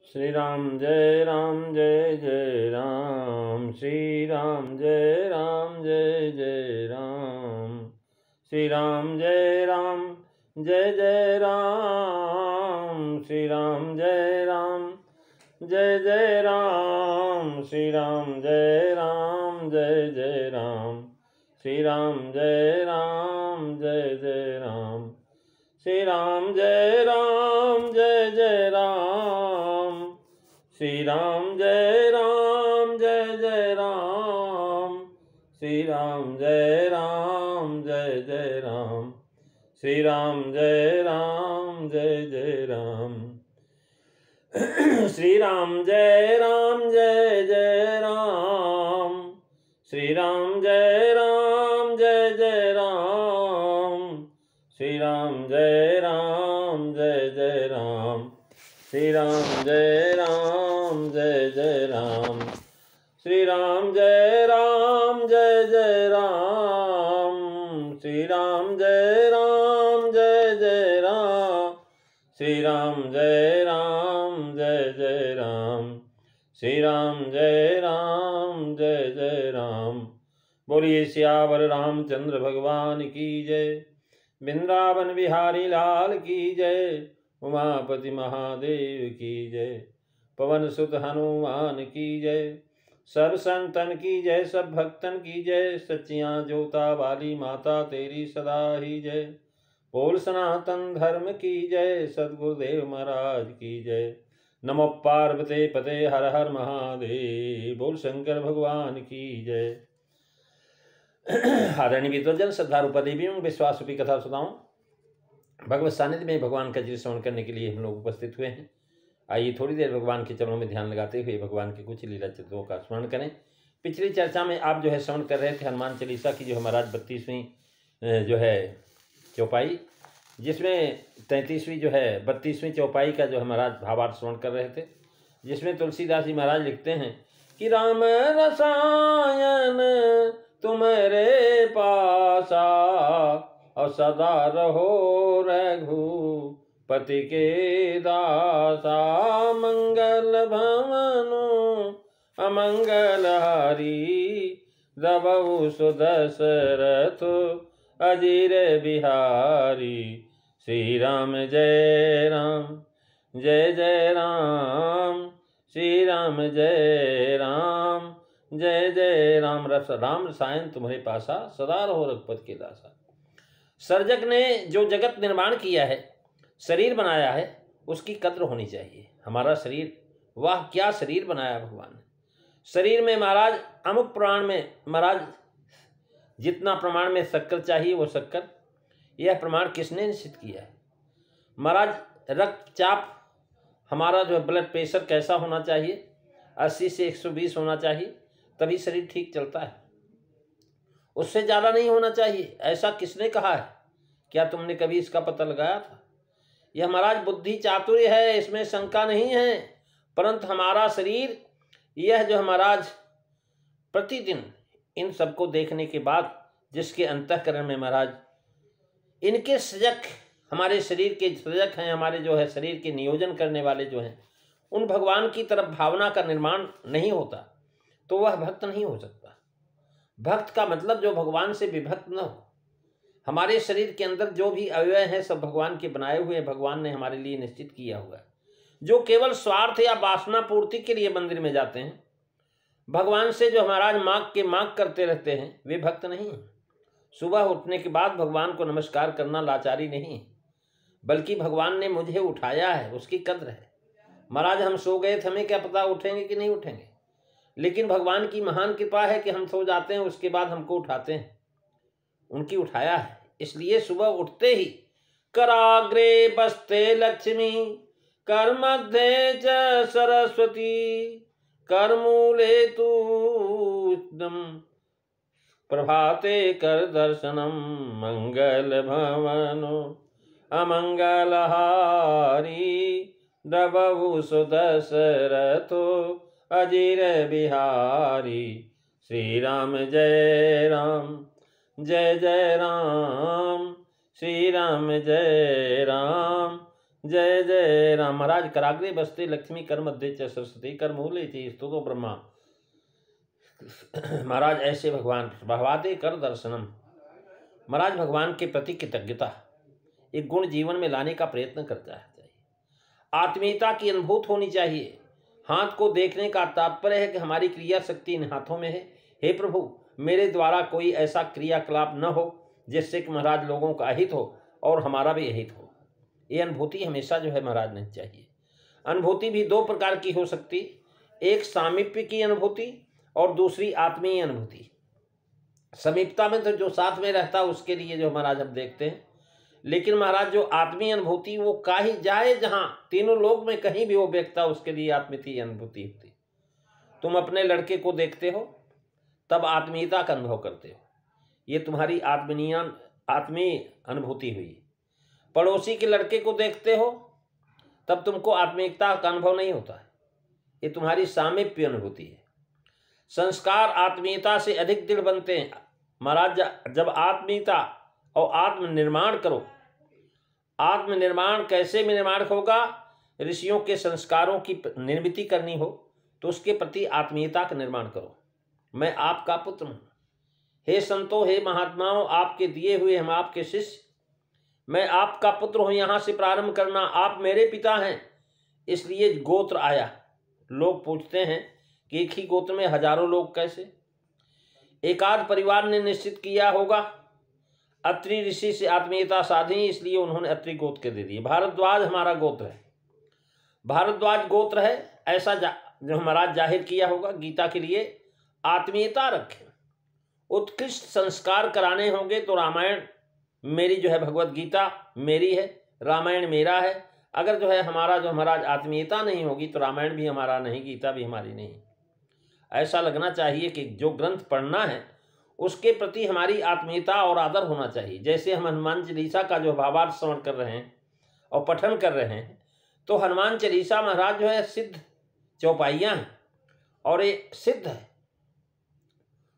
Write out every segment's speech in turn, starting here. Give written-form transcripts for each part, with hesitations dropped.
श्री राम जय जय राम। श्री राम जय जय राम। श्री राम जय जय राम। श्री राम जय जय राम। श्री राम जय जय राम। श्री राम जय जय राम। श्री राम जय जय राम। श्री राम जय जय राम। श्री राम जय जय राम। श्री राम जय जय राम। श्री राम जय जय राम। श्री राम जय जय राम। श्री राम जय जय राम। श्री राम जय जय राम। श्री राम जय जय राम। श्री राम जय जय राम। श्री राम जय जय राम। श्री राम जय जय राम। बोलिए सियावर रामचंद्र भगवान की जय। वृंदावन बिहारी लाल की जय। उमापति महादेव की जय। पवन सुत हनुमान की जय। सब संतन की जय, सब भक्तन की जय। सच्चियां जोता वाली माता तेरी सदा ही जय। बोल सनातन धर्म की जय। सद्गुरुदेव महाराज की जय। नमो पार्वते पते हर हर महादेव। बोल शंकर भगवान की जय। आदरणीय विद्वजन, श्रद्धालु पदेवियों, विश्वासरूपी कथा सुनाऊं भगवत सानिध्य में भगवान का चिर श्रवण करने के लिए हम लोग उपस्थित हुए हैं। आइए थोड़ी देर भगवान के चरणों में ध्यान लगाते हुए भगवान के कुछ लीला चित्रों का स्मरण करें। पिछली चर्चा में आप जो है श्रवण कर रहे थे हनुमान चालीसा की जो है महाराज 32वीं जो है चौपाई, जिसमें 33वीं जो है 32वीं चौपाई का जो है महाराज भावार्थ श्रवण कर रहे थे, जिसमें तुलसीदास जी महाराज लिखते हैं कि राम रसायन तुम्हारे पासा और सदा रहो रघुपति के दासा। मंगल भवनु अमंगल हारी रबहु सुदशरथ अजीर बिहारी। श्री राम जय जय राम। श्री राम जय जय राम। राम रसायन तुम्हारे पासा सदा रहो रघुपति के दासा। सर्जक ने जो जगत निर्माण किया है, शरीर बनाया है, उसकी कद्र होनी चाहिए। हमारा शरीर, वाह क्या शरीर बनाया भगवान ने। शरीर में महाराज अमुक प्रमाण में महाराज जितना प्रमाण में शक्कर चाहिए वो शक्कर, यह प्रमाण किसने निश्चित किया है महाराज। रक्तचाप हमारा जो है ब्लड प्रेशर कैसा होना चाहिए, 80 से 120 होना चाहिए, तभी शरीर ठीक चलता है। उससे ज़्यादा नहीं होना चाहिए। ऐसा किसने कहा है? क्या तुमने कभी इसका पता लगाया था? यह महाराज बुद्धि चातुर्य है, इसमें शंका नहीं है। परंतु हमारा शरीर यह जो महाराज प्रतिदिन इन सबको देखने के बाद जिसके अंतःकरण में महाराज इनके सजग, हमारे शरीर के सजग हैं, हमारे जो है शरीर के नियोजन करने वाले जो हैं, उन भगवान की तरफ भावना का निर्माण नहीं होता तो वह भक्त नहीं हो सकता। भक्त का मतलब जो भगवान से विभक्त न हो। हमारे शरीर के अंदर जो भी अवयव हैं सब भगवान के बनाए हुए, भगवान ने हमारे लिए निश्चित किया हुआ है। जो केवल स्वार्थ या वासना पूर्ति के लिए मंदिर में जाते हैं, भगवान से जो महाराज मांग करते रहते हैं, वे भक्त नहीं हैं। सुबह उठने के बाद भगवान को नमस्कार करना लाचारी नहीं, बल्कि भगवान ने मुझे उठाया है, उसकी कद्र है। महाराज हम सो गए थे, हमें क्या पता उठेंगे कि नहीं उठेंगे, लेकिन भगवान की महान कृपा है कि हम सो जाते हैं, उसके बाद हमको उठाते हैं। उनकी उठाया है, इसलिए सुबह उठते ही कराग्रे बस्ते लक्ष्मी, कर मध्य च सरस्वती, कर मूले तू प्रभाते कर दर्शनम, मंगल भवनो अमंगल हारी रबहु सुदशरथो अजीर बिहारी। श्री राम जय जय राम। श्री राम जय जय जय राम। महाराज कराग्रे बसते लक्ष्मी कर मध्य च सरस्वती कर मूले च स्तुतो ब्रह्मा। महाराज ऐसे भगवान भगवादे कर दर्शनम। महाराज भगवान के प्रति कृतज्ञता एक गुण जीवन में लाने का प्रयत्न करता है। आत्मीयता की अनुभूत होनी चाहिए। हाथ को देखने का तात्पर्य है कि हमारी क्रिया शक्ति इन हाथों में है। हे प्रभु, मेरे द्वारा कोई ऐसा क्रियाकलाप न हो जिससे कि महाराज लोगों का अहित हो और हमारा भी अहित हो। ये अनुभूति हमेशा जो है महाराज नहीं चाहिए। अनुभूति भी दो प्रकार की हो सकती, एक सामीप्य की अनुभूति और दूसरी आत्मीय अनुभूति। समीपता में तो जो साथ में रहता है उसके लिए जो महाराज हम देखते हैं, लेकिन महाराज जो आत्मीय अनुभूति वो कहीं जाए जहां तीनों लोग में कहीं भी वो व्यक्ता उसके लिए आत्मीय अनुभूति होती। तुम अपने लड़के को देखते हो तब आत्मीयता का अनुभव करते हो, ये तुम्हारी आत्मीय अनुभूति हुई। पड़ोसी के लड़के को देखते हो तब तुमको आत्मीयता का अनुभव नहीं होता है, ये तुम्हारी सामीप्य अनुभूति है। संस्कार आत्मीयता से अधिक दृढ़ बनते हैं। महाराज जब आत्मीयता और आत्मनिर्माण करो, आत्मनिर्माण कैसे में निर्माण होगा? ऋषियों के संस्कारों की निर्मिति करनी हो तो उसके प्रति आत्मीयता का निर्माण करो। मैं आपका पुत्र हूँ, हे संतों, हे महात्माओं, आपके दिए हुए हम आपके शिष्य, मैं आपका पुत्र हूँ, यहाँ से प्रारंभ करना, आप मेरे पिता हैं, इसलिए गोत्र आया। लोग पूछते हैं कि एक ही गोत्र में हजारों लोग कैसे? एकाध परिवार ने निश्चित किया होगा, अत्रि ऋषि से आत्मीयता साधी, इसलिए उन्होंने अत्रि गोत्र के दे दिए। भारद्वाज हमारा गोत्र है, भारद्वाज गोत्र है, ऐसा जो महाराज जाहिर किया होगा। गीता के लिए आत्मीयता रखें, उत्कृष्ट संस्कार कराने होंगे तो रामायण मेरी जो है, भगवत गीता मेरी है, रामायण मेरा है। अगर जो है हमारा जो महाराज आत्मीयता नहीं होगी तो रामायण भी हमारा नहीं, गीता भी हमारी नहीं। ऐसा लगना चाहिए कि जो ग्रंथ पढ़ना है उसके प्रति हमारी आत्मीयता और आदर होना चाहिए। जैसे हम हनुमान चालीसा का जो भावार्थ श्रवण कर रहे हैं और पठन कर रहे हैं, तो हनुमान चालीसा महाराज जो है सिद्ध चौपाइयाँ हैं और ये सिद्ध है।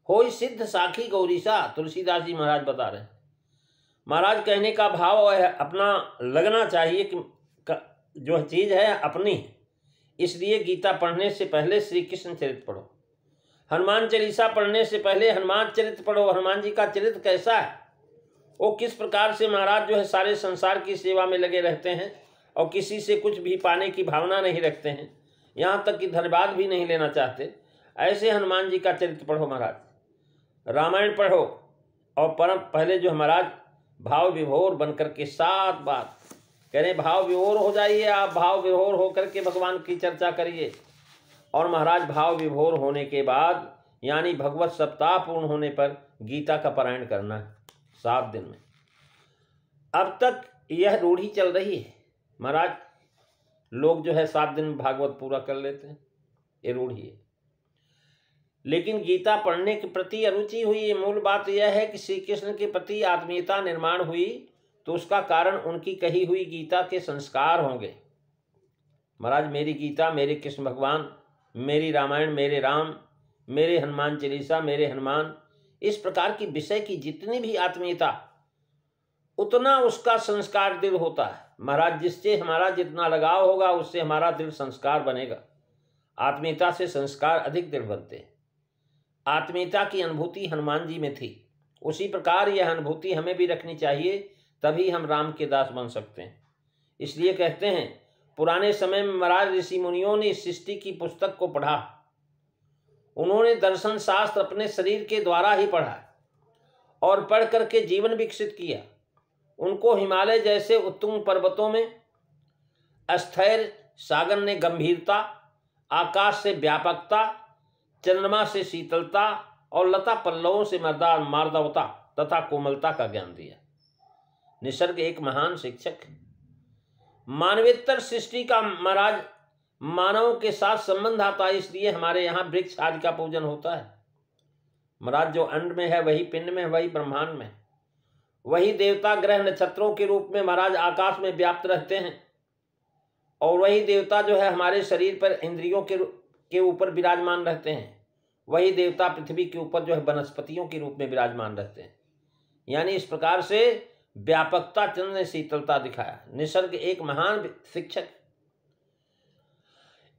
होई सिद्ध साखी गौरीसा, तुलसीदास जी महाराज बता रहे हैं। महाराज कहने का भाव है अपना लगना चाहिए कि जो चीज़ है अपनी, इसलिए गीता पढ़ने से पहले श्री कृष्ण चरित्र पढ़ो, हनुमान चालीसा पढ़ने से पहले हनुमान चरित्र पढ़ो। हनुमान जी का चरित्र कैसा है, वो किस प्रकार से महाराज जो है सारे संसार की सेवा में लगे रहते हैं और किसी से कुछ भी पाने की भावना नहीं रखते हैं, यहाँ तक कि धन्यवाद भी नहीं लेना चाहते। ऐसे हनुमान जी का चरित्र पढ़ो महाराज। रामायण पढ़ो और परम पहले जो महाराज भाव विभोर बनकर के सात बात कह रहे, भाव विभोर हो जाइए आप, भाव विभोर होकर के भगवान की चर्चा करिए। और महाराज भाव विभोर होने के बाद यानी भगवत सप्ताह पूर्ण होने पर गीता का पारायण करना है 7 दिन में। अब तक यह रूढ़ी चल रही है महाराज, लोग जो है 7 दिन में भागवत पूरा कर लेते हैं, ये रूढ़ी है। लेकिन गीता पढ़ने के प्रति अरुचि हुई, मूल बात यह है कि श्री कृष्ण के प्रति आत्मीयता निर्माण हुई तो उसका कारण उनकी कही हुई गीता के संस्कार होंगे। महाराज मेरी गीता, मेरे कृष्ण भगवान, मेरी रामायण, मेरे राम, मेरे हनुमान चालीसा, मेरे हनुमान, इस प्रकार की विषय की जितनी भी आत्मीयता उतना उसका संस्कार दृढ़ होता है। महाराज जिससे हमारा जितना लगाव होगा उससे हमारा दृढ़ संस्कार बनेगा। आत्मीयता से संस्कार अधिक दृढ़ बनते हैं। आत्मीयता की अनुभूति हनुमान जी में थी, उसी प्रकार यह अनुभूति हमें भी रखनी चाहिए, तभी हम राम के दास बन सकते हैं। इसलिए कहते हैं पुराने समय में महाराज ऋषि मुनियों ने इस सृष्टि की पुस्तक को पढ़ा, उन्होंने दर्शन शास्त्र अपने शरीर के द्वारा ही पढ़ा और पढ़ करके जीवन विकसित किया। उनको हिमालय जैसे उत्तुंग पर्वतों में अस्थैर्य, सागर ने गंभीरता, आकाश से व्यापकता, चंद्रमा से शीतलता और लता पल्लवों से मार्दवता तथा कोमलता का ज्ञान दिया। निसर्ग एक महान शिक्षक है। मानवेतर सृष्टि का महाराज मानव के साथ संबंध आता है, इसलिए हमारे यहाँ वृक्ष आदि का पूजन होता है। महाराज जो अंड में है वही पिंड में है, वही ब्रह्मांड में, वही देवता ग्रह नक्षत्रों के रूप में महाराज आकाश में व्याप्त रहते हैं और वही देवता जो है हमारे शरीर पर इंद्रियों के ऊपर विराजमान रहते हैं। वही देवता पृथ्वी के ऊपर जो है वनस्पतियों के रूप में विराजमान रहते हैं। यानी इस प्रकार से व्यापकता चंद्र ने शीतलता दिखाया। निसर्ग एक महान शिक्षक,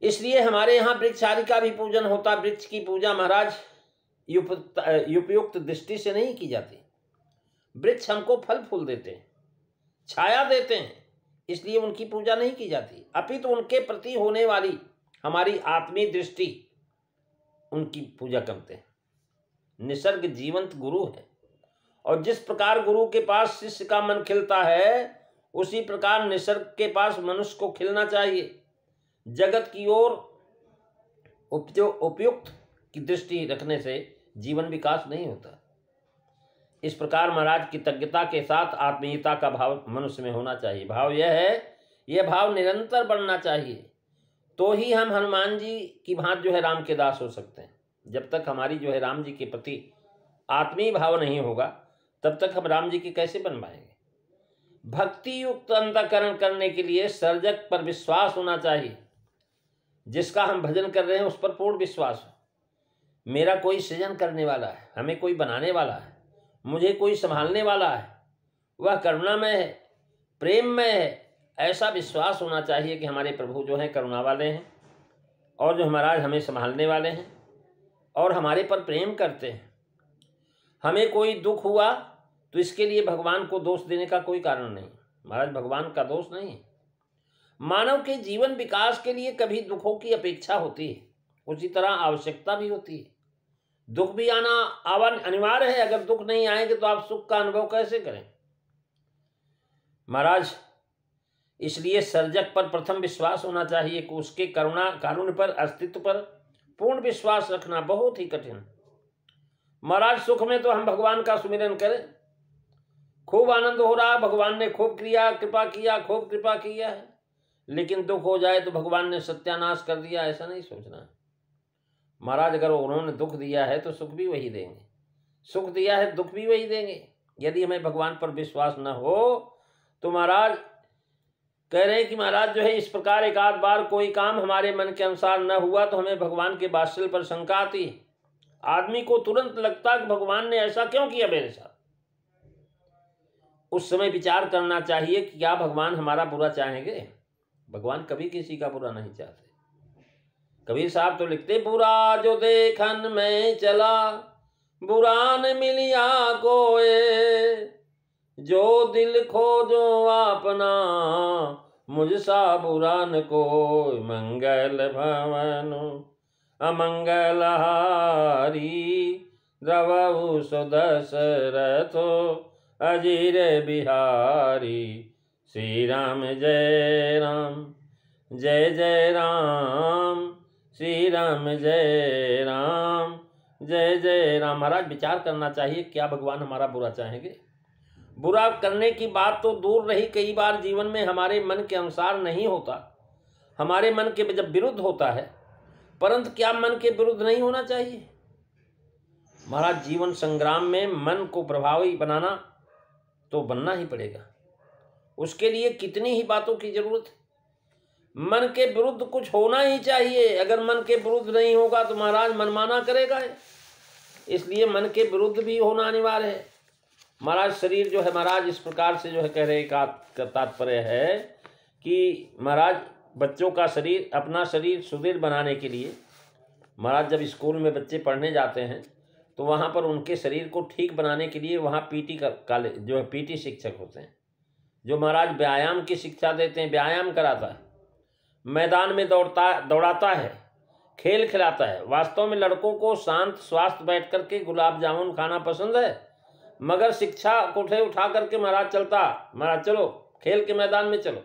इसलिए हमारे यहाँ वृक्ष आदि का भी पूजन होता। वृक्ष की पूजा महाराज उपयुक्त दृष्टि से नहीं की जाती। वृक्ष हमको फल फूल देते हैं, छाया देते हैं, इसलिए उनकी पूजा नहीं की जाती, अपितु उनके प्रति होने वाली हमारी आत्मीय दृष्टि, उनकी पूजा करते हैं। निसर्ग जीवंत गुरु है, और जिस प्रकार गुरु के पास शिष्य का मन खिलता है, उसी प्रकार निसर्ग के पास मनुष्य को खिलना चाहिए। जगत की ओर उपयुक्त की दृष्टि रखने से जीवन विकास नहीं होता। इस प्रकार महाराज कृतज्ञता के साथ आत्मीयता का भाव मनुष्य में होना चाहिए। भाव यह है, यह भाव निरंतर बढ़ना चाहिए, तो ही हम हनुमान जी की भांति जो है राम के दास हो सकते हैं। जब तक हमारी जो है राम जी के प्रति आत्मीय भाव नहीं होगा, तब तक हम राम जी के कैसे बन पाएंगे। भक्ति युक्त अंतःकरण करने के लिए सर्जक पर विश्वास होना चाहिए। जिसका हम भजन कर रहे हैं उस पर पूर्ण विश्वास हो। मेरा कोई सृजन करने वाला है, हमें कोई बनाने वाला है, मुझे कोई संभालने वाला है, वह करुणामय है, प्रेममय है। ऐसा विश्वास होना चाहिए कि हमारे प्रभु जो हैं करुणा वाले हैं, और जो महाराज हमें संभालने वाले हैं और हमारे पर प्रेम करते हैं। हमें कोई दुख हुआ तो इसके लिए भगवान को दोष देने का कोई कारण नहीं। महाराज भगवान का दोष नहीं है। मानव के जीवन विकास के लिए कभी दुखों की अपेक्षा होती है, उसी तरह आवश्यकता भी होती है। दुख भी आना अनिवार्य है। अगर दुख नहीं आएंगे तो आप सुख का अनुभव कैसे करें। महाराज इसलिए सर्जक पर प्रथम विश्वास होना चाहिए कि उसके कारुण्य पर, अस्तित्व पर पूर्ण विश्वास रखना बहुत ही कठिन। महाराज सुख में तो हम भगवान का सुमिरन करें, खूब आनंद हो रहा, भगवान ने खूब कृपा किया है, लेकिन दुख हो जाए तो भगवान ने सत्यानाश कर दिया, ऐसा नहीं सोचना। महाराज अगर उन्होंने दुख दिया है तो सुख भी वही देंगे, सुख दिया है दुख भी वही देंगे। यदि हमें भगवान पर विश्वास न हो तो महाराज कह रहे हैं कि महाराज जो है इस प्रकार एक आध बार कोई काम हमारे मन के अनुसार न हुआ तो हमें भगवान के वात्सल्य पर शंका आती है। आदमी को तुरंत लगता कि भगवान ने ऐसा क्यों किया मेरे साथ। उस समय विचार करना चाहिए कि क्या भगवान हमारा बुरा चाहेंगे। भगवान कभी किसी का बुरा नहीं चाहते। कबीर साहब तो लिखते, बुरा जो देखन में चला बुरा न मिलिया कोए, जो दिल खोजो अपना मुझसा बुरा न कोई। मंगल भवन अमंगल हारी द्रवहु सुदशरथो अजीर बिहारी। श्री राम जय राम जय जय राम, श्री राम जय राम जय जय राम। महाराज विचार करना चाहिए क्या भगवान हमारा बुरा चाहेंगे। बुरा करने की बात तो दूर रही, कई बार जीवन में हमारे मन के अनुसार नहीं होता, हमारे मन के जब विरुद्ध होता है, परंतु क्या मन के विरुद्ध नहीं होना चाहिए। महाराज जीवन संग्राम में मन को प्रभावी बनाना तो बनना ही पड़ेगा। उसके लिए कितनी ही बातों की जरूरत है। मन के विरुद्ध कुछ होना ही चाहिए। अगर मन के विरुद्ध नहीं होगा तो महाराज मनमाना करेगा। इसलिए मन के विरुद्ध भी होना अनिवार्य है। महाराज शरीर जो है महाराज इस प्रकार से जो है कह रहे का तात्पर्य है कि महाराज बच्चों का शरीर, अपना शरीर सुदृढ़ बनाने के लिए महाराज जब स्कूल में बच्चे पढ़ने जाते हैं तो वहाँ पर उनके शरीर को ठीक बनाने के लिए वहाँ पीटी जो है पीटी शिक्षक होते हैं, जो महाराज व्यायाम की शिक्षा देते हैं, व्यायाम कराता है, मैदान में दौड़ाता है, खेल खिलाता है। वास्तव में लड़कों को शांत स्वास्थ्य बैठ करके गुलाब जामुन खाना पसंद है, मगर शिक्षा कोठे उठा करके महाराज महाराज चलो खेल के मैदान में चलो,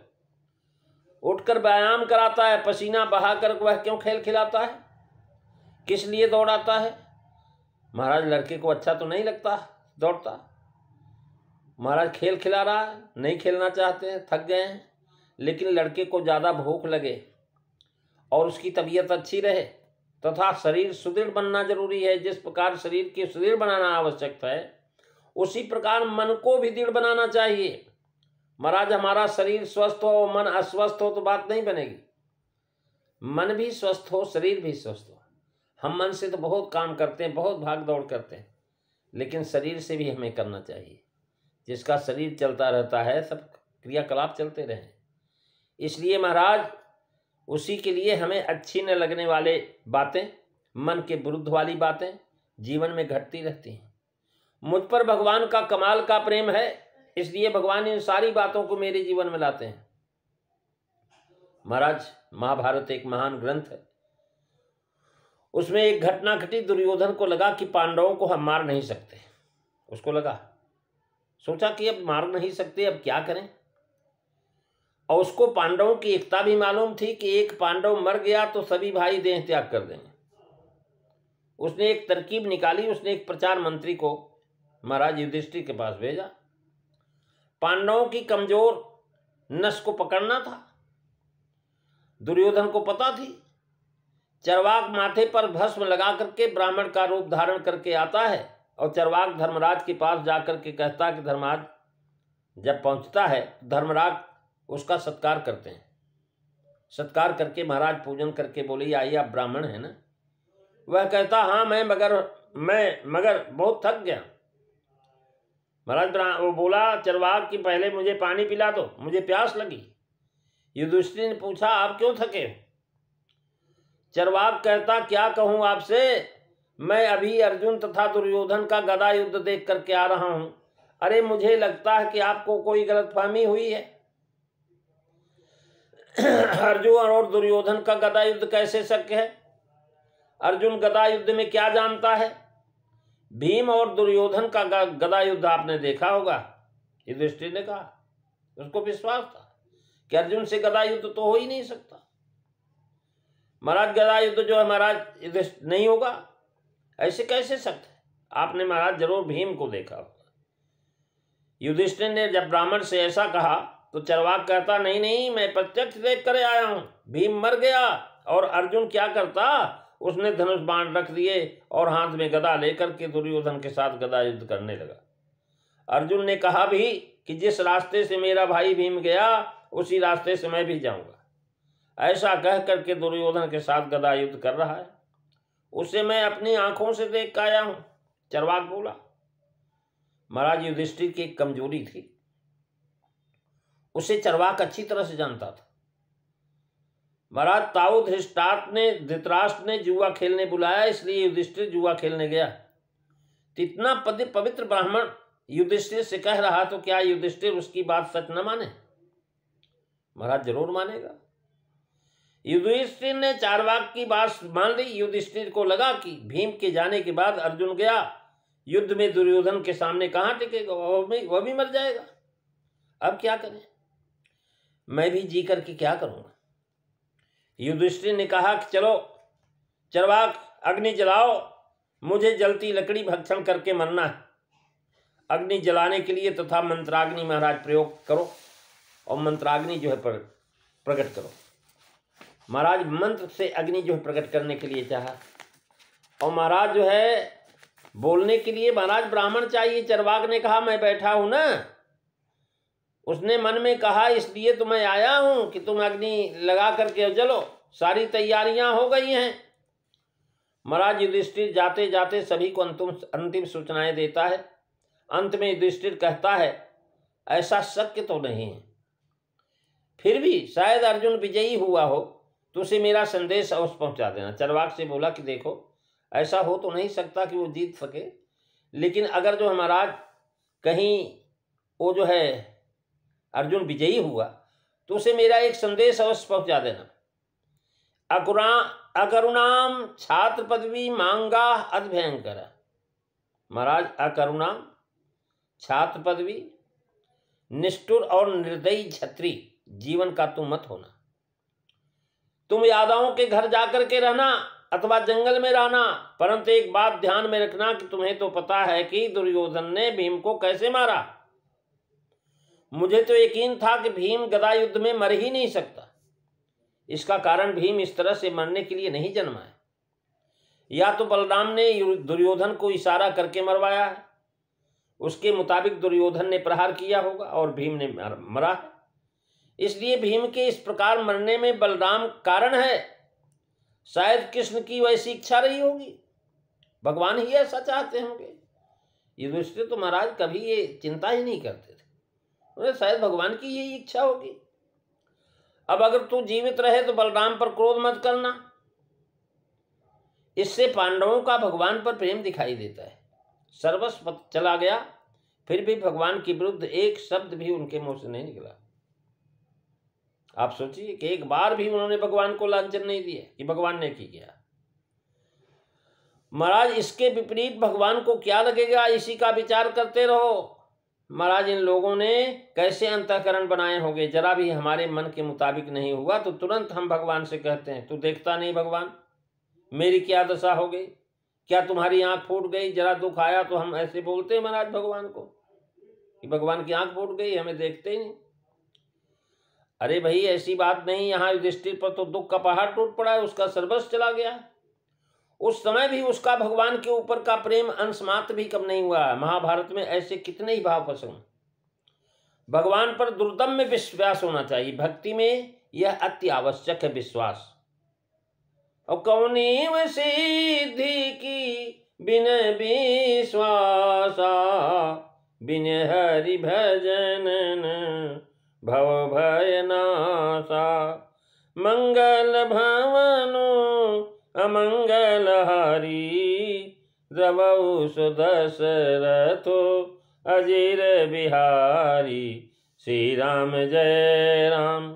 उठकर व्यायाम कराता है, पसीना बहा कर वह क्यों खेल खिलाता है, किस लिए दौड़ाता है। महाराज लड़के को अच्छा तो नहीं लगता दौड़ता, महाराज खेल खिला रहा है, नहीं खेलना चाहते हैं, थक गए हैं, लेकिन लड़के को ज़्यादा भूख लगे और उसकी तबीयत अच्छी रहे तथा शरीर सुदृढ़ बनना जरूरी है। जिस प्रकार शरीर के सुदृढ़ बनाना आवश्यक है, उसी प्रकार मन को भी दृढ़ बनाना चाहिए। महाराज हमारा शरीर स्वस्थ हो, मन अस्वस्थ हो तो बात नहीं बनेगी। मन भी स्वस्थ हो, शरीर भी स्वस्थ हो। हम मन से तो बहुत काम करते हैं, बहुत भाग दौड़ करते हैं, लेकिन शरीर से भी हमें करना चाहिए। जिसका शरीर चलता रहता है, सब क्रियाकलाप चलते रहे। इसलिए महाराज उसी के लिए हमें अच्छी न लगने वाले बातें, मन के विरुद्ध वाली बातें जीवन में घटती रहती हैं। मुझ पर भगवान का कमाल का प्रेम है, इसलिए भगवान इन सारी बातों को मेरे जीवन में लाते हैं। महाराज महाभारत एक महान ग्रंथ है, उसमें एक घटना घटी। दुर्योधन को लगा कि पांडवों को हम मार नहीं सकते। उसको लगा, सोचा कि अब मार नहीं सकते, अब क्या करें। और उसको पांडवों की एकता भी मालूम थी कि एक पांडव मर गया तो सभी भाई देह त्याग कर देंगे। उसने एक तरकीब निकाली। उसने एक प्रचार मंत्री को महाराज युधिष्ठिर के पास भेजा। पांडवों की कमजोर नस को पकड़ना था। दुर्योधन को पता थी। चरवाक माथे पर भस्म लगा करके ब्राह्मण का रूप धारण करके आता है और चरवाक धर्मराज के पास जाकर के कहता कि धर्मराज जब पहुंचता है धर्मराज उसका सत्कार करते हैं। सत्कार करके महाराज पूजन करके बोले, आइए आप ब्राह्मण है ना। वह कहता, हाँ मैं मगर बहुत थक गया। महाराज वो बोला चरवाक कि पहले मुझे पानी पिला दो, मुझे प्यास लगी। युधिष्ठिर ने पूछा, आप क्यों थके? चरवाक कहता, क्या कहूं आपसे, मैं अभी अर्जुन तथा दुर्योधन का गदा युद्ध देख करके आ रहा हूं। अरे मुझे लगता है कि आपको कोई गलतफहमी हुई है। अर्जुन और दुर्योधन का गदा युद्ध कैसे शक्य है? अर्जुन गदा युद्ध में क्या जानता है? भीम और दुर्योधन का गदा युद्ध आपने देखा होगा। युधिष्ठिर ने कहा, उसको विश्वास था कि अर्जुन से गदा युद्ध तो हो ही नहीं सकता। महाराज गदा युद्ध जो है महाराज नहीं होगा, ऐसे कैसे सकते? आपने महाराज जरूर भीम को देखा होगा। युधिष्ठिर ने जब ब्राह्मण से ऐसा कहा तो चरवाक कहता, नहीं नहीं, मैं प्रत्यक्ष देख कर आया हूं। भीम मर गया और अर्जुन क्या करता, उसने धनुष बाण रख दिए और हाथ में गदा लेकर के दुर्योधन के साथ गदा युद्ध करने लगा। अर्जुन ने कहा भी कि जिस रास्ते से मेरा भाई भीम गया उसी रास्ते से मैं भी जाऊंगा। ऐसा कह करके दुर्योधन के साथ गदा युद्ध कर रहा है, उसे मैं अपनी आंखों से देख कर आया हूं। चरवाक बोला। महाराज युधिष्ठिर की एक कमजोरी थी, उसे चरवाक अच्छी तरह से जानता था। महाराज ताऊ धृतराष्ट्र ने जुआ खेलने बुलाया, इसलिए युधिष्ठिर जुआ खेलने गया। तो इतना पवित्र ब्राह्मण युधिष्ठिर से कह रहा, तो क्या युधिष्ठिर उसकी बात सच न माने? महाराज जरूर मानेगा। युधिष्ठिर ने चारवाक की बात मान ली। युधिष्ठिर को लगा कि भीम के जाने के बाद अर्जुन गया युद्ध में, दुर्योधन के सामने कहां टिकेगा, वह भी मर जाएगा। अब क्या करें? मैं भी जी करके क्या करूंगा? युधिष्ठिर ने कहा कि चलो चरवाक अग्नि जलाओ, मुझे जलती लकड़ी भक्षण करके मरना है। अग्नि जलाने के लिए तथा मंत्राग्नि महाराज प्रयोग करो और मंत्राग्नि जो है प्रकट करो। महाराज मंत्र से अग्नि जो है प्रकट करने के लिए चाहा और महाराज जो है बोलने के लिए महाराज ब्राह्मण चाहिए। चरवाक ने कहा, मैं बैठा हूं ना। उसने मन में कहा, इसलिए तो मैं आया हूं कि तुम अग्नि लगा करके जलो। सारी तैयारियां हो गई हैं। महाराज युधिष्ठिर जाते जाते सभी को अंतिम सूचनाएं देता है। अंत में युधिष्ठिर कहता है, ऐसा शक्य तो नहीं है, फिर भी शायद अर्जुन विजयी हुआ हो तो उसे मेरा संदेश अवश्य पहुंचा देना। चरवाक से बोला कि देखो, ऐसा हो तो नहीं सकता कि वो जीत सके, लेकिन अगर जो महाराज कहीं वो जो है अर्जुन विजयी हुआ तो उसे मेरा एक संदेश अवश्य पहुंचा देना। अकरुणाम छात्र पदवी मांगा अभयंकर। महाराज अकरुणाम छात्र पदवी, निष्ठुर और निर्दयी छत्री जीवन का तुम मत होना। तुम यादवों के घर जाकर के रहना अथवा जंगल में रहना, परंतु एक बात ध्यान में रखना कि तुम्हें तो पता है कि दुर्योधन ने भीम को कैसे मारा। मुझे तो यकीन था कि भीम गदा युद्ध में मर ही नहीं सकता। इसका कारण भीम इस तरह से मरने के लिए नहीं जन्मा है। या तो बलराम ने दुर्योधन को इशारा करके मरवाया है, उसके मुताबिक दुर्योधन ने प्रहार किया होगा और भीम ने मरा है। इसलिए भीम के इस प्रकार मरने में बलराम कारण है। शायद कृष्ण की वैसी इच्छा रही होगी, भगवान ही ऐसा चाहते होंगे। युधिष्ठिर तो महाराज कभी ये चिंता ही नहीं करते थे, उन्हें शायद भगवान की यही इच्छा होगी। अब अगर तू जीवित रहे तो बलराम पर क्रोध मत करना। इससे पांडवों का भगवान पर प्रेम दिखाई देता है। सर्वस्व चला गया, फिर भी भगवान के विरुद्ध एक शब्द भी उनके मुंह से नहीं निकला। आप सोचिए कि एक बार भी उन्होंने भगवान को लांछन नहीं दिया कि भगवान ने की किया। महाराज इसके विपरीत भगवान को क्या लगेगा, इसी का विचार करते रहो। महाराज इन लोगों ने कैसे अंतःकरण बनाए होंगे, जरा भी हमारे मन के मुताबिक नहीं हुआ तो तुरंत हम भगवान से कहते हैं तू देखता नहीं भगवान मेरी क्या दशा हो गई, क्या तुम्हारी आंख फूट गई, जरा दुख आया तो हम ऐसे बोलते हैं महाराज भगवान को कि भगवान की आंख फूट गई, हमें देखते ही नहीं। अरे भाई ऐसी बात नहीं, यहाँ युधिष्ठिर पर तो दुख का पहाड़ टूट पड़ा है, उसका सर्वस्व चला गया। उस समय भी उसका भगवान के ऊपर का प्रेम अंश मात्र भी कम नहीं हुआ। महाभारत में ऐसे कितने ही भाव प्रसंग। भगवान पर दुर्दम्य विश्वास होना चाहिए, भक्ति में यह अति आवश्यक है विश्वास। और कौनी सिद्धि की बिन विश्वासा, बिन हरि भजन भव भय नासा। मंगल भवनो अमंगल हारी, द्रवौ सुदशरथो अजीर बिहारी। श्री राम जय राम,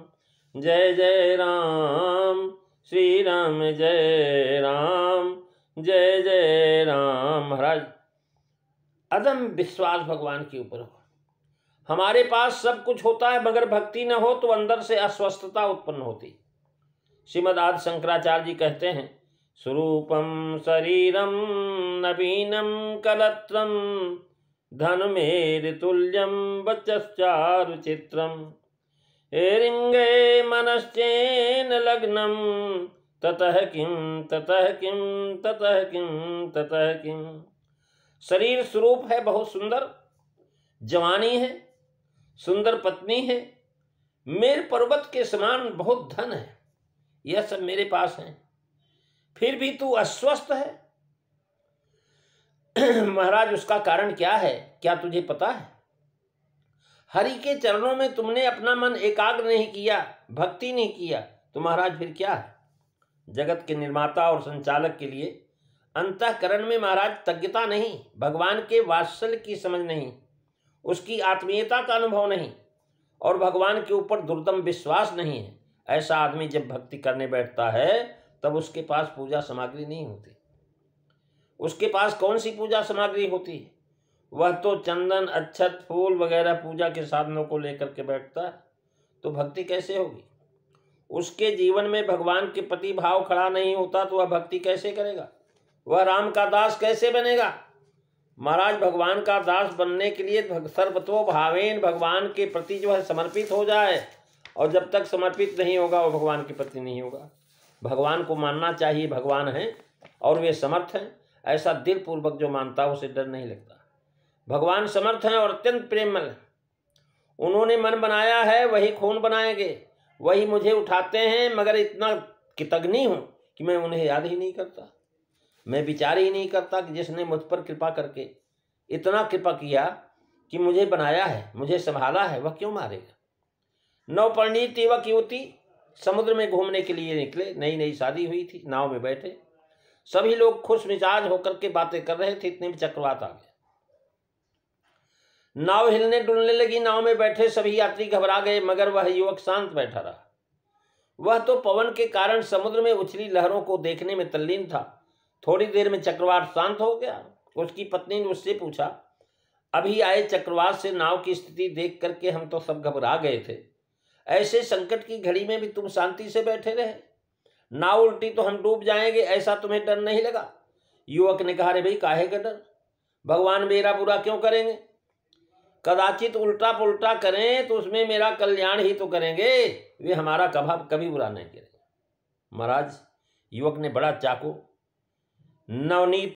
जय जय राम, श्री राम जय राम, जय जय राम। महाराज अदम विश्वास भगवान के ऊपर हो। हमारे पास सब कुछ होता है मगर भक्ति न हो तो अंदर से अस्वस्थता उत्पन्न होती। श्रीमद् आदि शंकराचार्य जी कहते हैं स्वरूपम शरीरम नवीनम कलत्रम, धनुमेर तुल्यम वचश्चारु चित्रम। रिंगे मनश्चेन लग्नम, ततः किम ततः किम ततः किम ततः किम। शरीर स्वरूप है बहुत सुंदर, जवानी है, सुंदर पत्नी है, मेर पर्वत के समान बहुत धन है, यह सब मेरे पास है, फिर भी तू अस्वस्थ है। महाराज उसका कारण क्या है, क्या तुझे पता है? हरि के चरणों में तुमने अपना मन एकाग्र नहीं किया, भक्ति नहीं किया, तो महाराज फिर क्या है? जगत के निर्माता और संचालक के लिए अंतःकरण में महाराज तज्ञता नहीं, भगवान के वात्सल्य की समझ नहीं, उसकी आत्मीयता का अनुभव नहीं और भगवान के ऊपर दुर्दम विश्वास नहीं है। ऐसा आदमी जब भक्ति करने बैठता है तब उसके पास पूजा सामग्री नहीं होती। उसके पास कौन सी पूजा सामग्री होती है? वह तो चंदन, अक्षत, फूल वगैरह पूजा के साधनों को लेकर के बैठता है, तो भक्ति कैसे होगी? उसके जीवन में भगवान के प्रति भाव खड़ा नहीं होता तो वह भक्ति कैसे करेगा? वह राम का दास कैसे बनेगा? महाराज भगवान का दास बनने के लिए सर्वतो भावेन भगवान के प्रति जो है समर्पित हो जाए, और जब तक समर्पित नहीं होगा वो भगवान के प्रति नहीं होगा। भगवान को मानना चाहिए भगवान हैं और वे समर्थ हैं, ऐसा दिल पूर्वक जो मानता है उसे डर नहीं लगता। भगवान समर्थ हैं और अत्यंत प्रेममय, उन्होंने मन बनाया है वही खून बनाएंगे, वही मुझे उठाते हैं, मगर इतना कृतज्ञ हूँ कि मैं उन्हें याद ही नहीं करता, मैं विचार ही नहीं करता कि जिसने मुझ पर कृपा करके इतना कृपा किया कि मुझे बनाया है, मुझे संभाला है, वह क्यों मारेगा? नवपरिणीत युवक युवती समुद्र में घूमने के लिए निकले, नई नई शादी हुई थी, नाव में बैठे, सभी लोग खुश मिजाज होकर के बातें कर रहे थे, इतने में चक्रवात आ गया, नाव हिलने डुलने लगी, नाव में बैठे सभी यात्री घबरा गए, मगर वह युवक शांत बैठा रहा। वह तो पवन के कारण समुद्र में उछली लहरों को देखने में तल्लीन था। थोड़ी देर में चक्रवात शांत हो गया। उसकी पत्नी ने उससे पूछा, अभी आए चक्रवात से नाव की स्थिति देख करके हम तो सब घबरा गए थे, ऐसे संकट की घड़ी में भी तुम शांति से बैठे रहे, नाव उल्टी तो हम डूब जाएंगे, ऐसा तुम्हें डर नहीं लगा? युवक ने कहा, अरे भाई काहे का डर, भगवान मेरा बुरा क्यों करेंगे? कदाचित उल्टा पुल्टा करें तो उसमें मेरा कल्याण ही तो करेंगे, वे हमारा कभी बुरा नहीं करेंगे। महाराज युवक ने बड़ा चाकू नवनीत